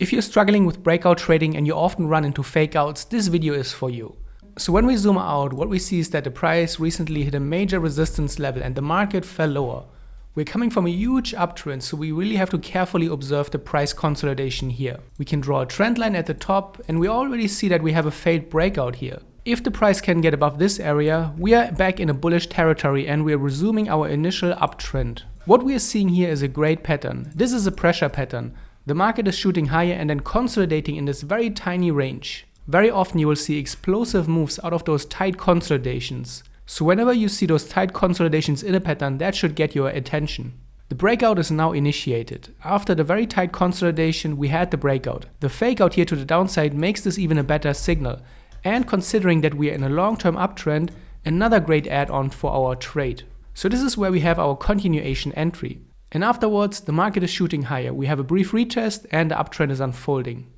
If you're struggling with breakout trading and you often run into fakeouts, this video is for you. So when we zoom out, what we see is that the price recently hit a major resistance level and the market fell lower. We're coming from a huge uptrend, so we really have to carefully observe the price consolidation here. We can draw a trend line at the top and we already see that we have a failed breakout here. If the price can get above this area, we are back in a bullish territory and we are resuming our initial uptrend. What we are seeing here is a great pattern. This is a pressure pattern. The market is shooting higher and then consolidating in this very tiny range. Very often you will see explosive moves out of those tight consolidations. So whenever you see those tight consolidations in a pattern, that should get your attention. The breakout is now initiated. After the very tight consolidation, we had the breakout. The fake out here to the downside makes this even a better signal. And considering that we are in a long-term uptrend, another great add-on for our trade. So this is where we have our continuation entry. And afterwards, the market is shooting higher. We have a brief retest and the uptrend is unfolding.